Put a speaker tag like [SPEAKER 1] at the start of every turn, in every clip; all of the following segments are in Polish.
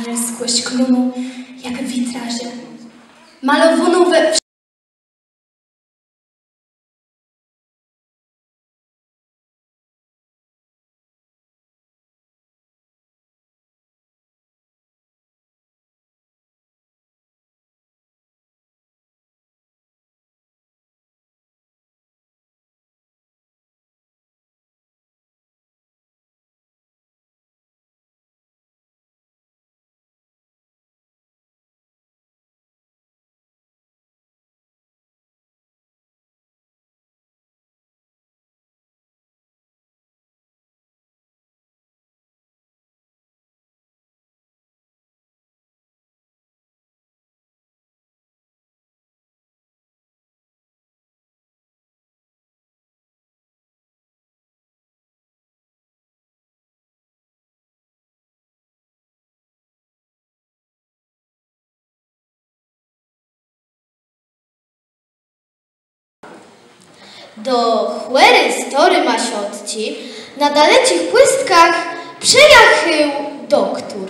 [SPEAKER 1] że skłoś klunu, jak witraże, malowano we
[SPEAKER 2] Do chłery story masiotci na dalecich płystkach przejachył doktor.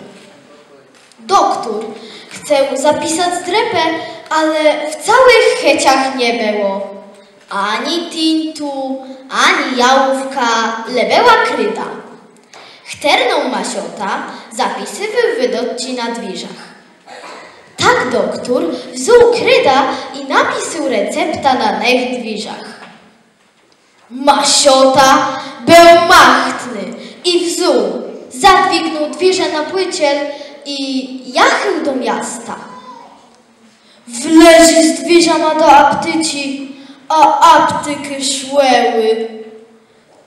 [SPEAKER 2] Doktor chce zapisać drepę, ale w całych checiach nie było. Ani tintu, ani jałówka, lebeła kryda. Chterną masiota zapisy wydotci na dwiżach. Tak doktor wziął kryda i napisał recepta na nech dwiżach. Masiota był machtny i wziął, zadźwignął dwiże na płyciel i jachył do miasta. Wlezie z dwiżama do aptyci, a aptyky szłeły.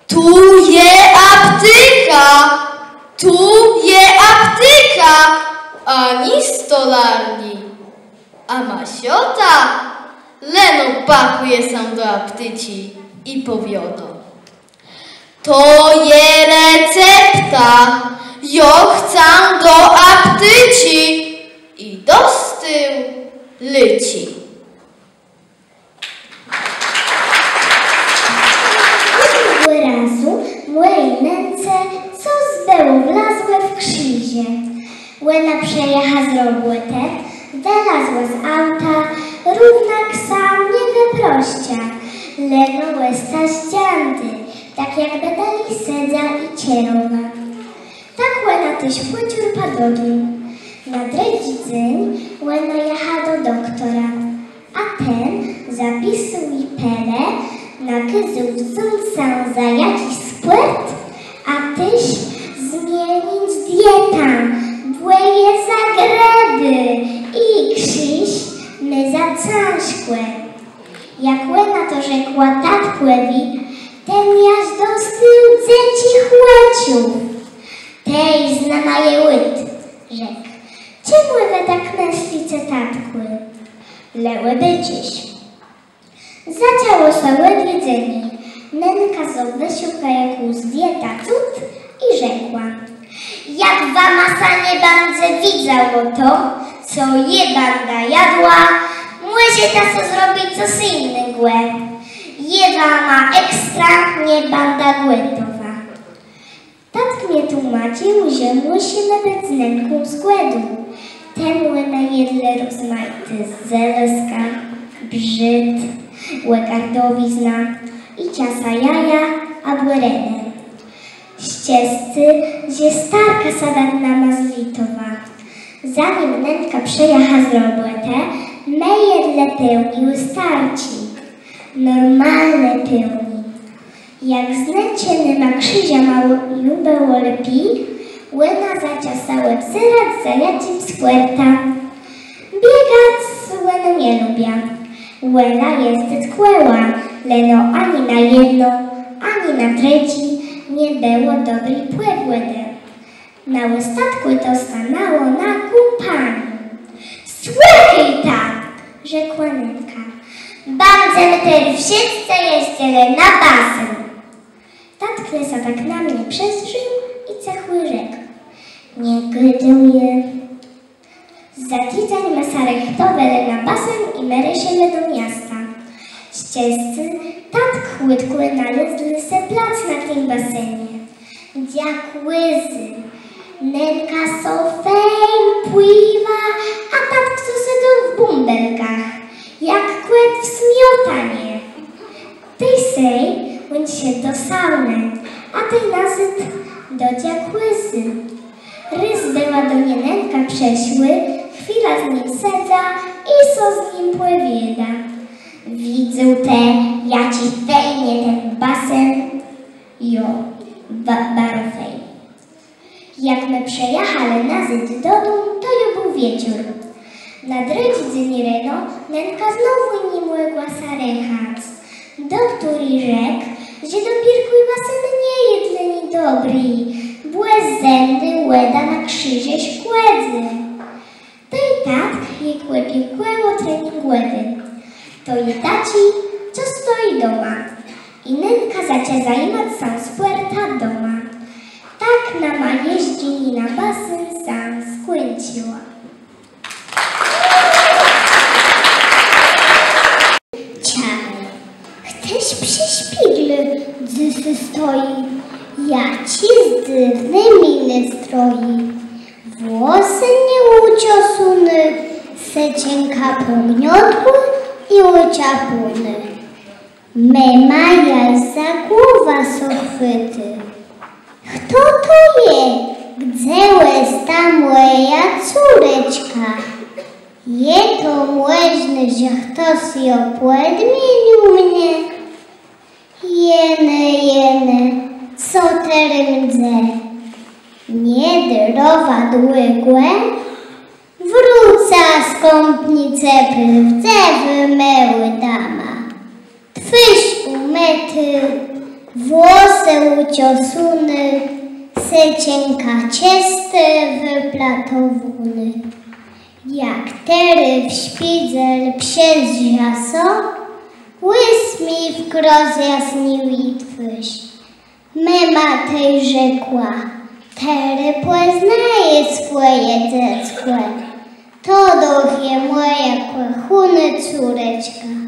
[SPEAKER 2] Tu je aptyka, tu je aptyka, ani stolarni. A masiota leno pakuje sam do aptyci i powiodo. To je recepta, jo chcę do aptyci i dostył lyci.
[SPEAKER 3] Razu młej nęce, co zbyło wlazłe w krzyzie. Łena przejecha zrobły te, wylazłe z auta, równak sam nie wyprościa. Leno łesta z dzianty, tak jakby dali sedza i cierowa. Tak łena tyś płyciur padogi. Na dredzi dzyń łena jecha do doktora, a ten zapisał i pele, nakyzył wzumsę za jakiś spłyt, a tyś zmienić dieta, błeje za greby i krzyż my za cążkłe. Jak łena to rzekła tatkłewi, ten jaś dostył dzieci chłeciów. Tej znana je łyt, rzekł. Czemu wy tak myślicie, tatkły? Leły bycieś. Zaciało się ledwiedzeni. Nenka zowysiłka jakąś dieta cud i rzekła. Jak wama sa nie będzie widzało to, co je banda jadła, może ta co zrobić coś innego. Je wama ekstra, nie banda głetowa. Tatk mnie tłumaczył, że musimy być z Nenką z głodu. Temu na jedle rozmaity zeleska, brzyd, łekardowizna i ciasa jaja, a błerene. Ścieżcy, że starka sadatna mazlitowa. Zanim Nenka przejacha z robotę, me jedle pełniły starci. Normalne pełni. Jak znęcieny ma krzyża mało było lepiej, łena zaciasałe wzyrać za jacim skwerta. Biegać łena nie lubia. Łena jest kłeła, leno ani na jedno, ani na trzeci nie było dobrej płegłede. Na statku to stanęło na kumpaniu. Słuchaj tam, rzekła Nenka. Będziemy teraz wszyscy jeździli na basen. Tat klesa tak na mnie przestrzył i cechły rzekł. Nie gryduję. Za tydzień masarechtowe na basen i merysiele do miasta. Ścieżcy tak chłytkły nalezli se plac na tym basenie. Dziakłyzy. Nenka so fejn pływa, a tatko siedzą w bąbelkach, jak kłet w smiotanie. Tej sej, on się do sauny, a tej nazyt do dziakłysy. Rys była do nienenka przeszły, chwila z nim sedza i so z nim pływieda. Widzę te, ja ci zdejmie ten basen, jo, barofej. Jak my przejechali nazyt do domu, to jo był wieczór. Na drudzy dzień rano nenka znowu nie mogła sarechać. Doktor rzekł, że dopierkuj basen nie jest dla niej dobry, bez zęby łeda na krzyże szkłedzy. To i tak jej kłepiekłeło treningłewy. To i taci, co stoi doma. I nenka zaczęła zajmować sam z puerta doma. Tak na ma jeździli na basen sam skończyła. Ciary, chcesz przy szpiglu, dzysy stoi. Ja ci z dywnej miny stroi. Włosy nieuciosune, secienka pogniotły i uciapuny. Mema jajca głowa sochwyty. Kto to je? Gdzie jest ta moja córeczka? Je to młeźny, że ktoś ją podmienił mnie. Jene, co teremdze? Nie drowa dłygłe? Wróca skąpnice pywce wymyły dama. Twyś umyty, włosy uciosune, secienka ciesty wyplatowuny. Jak tery w szpidzel przez żaso, łys mi wkroz jasnił i twyś. Mema tej rzekła, tery poznaje swoje dziecko. To doch je moja kłachuny córeczka.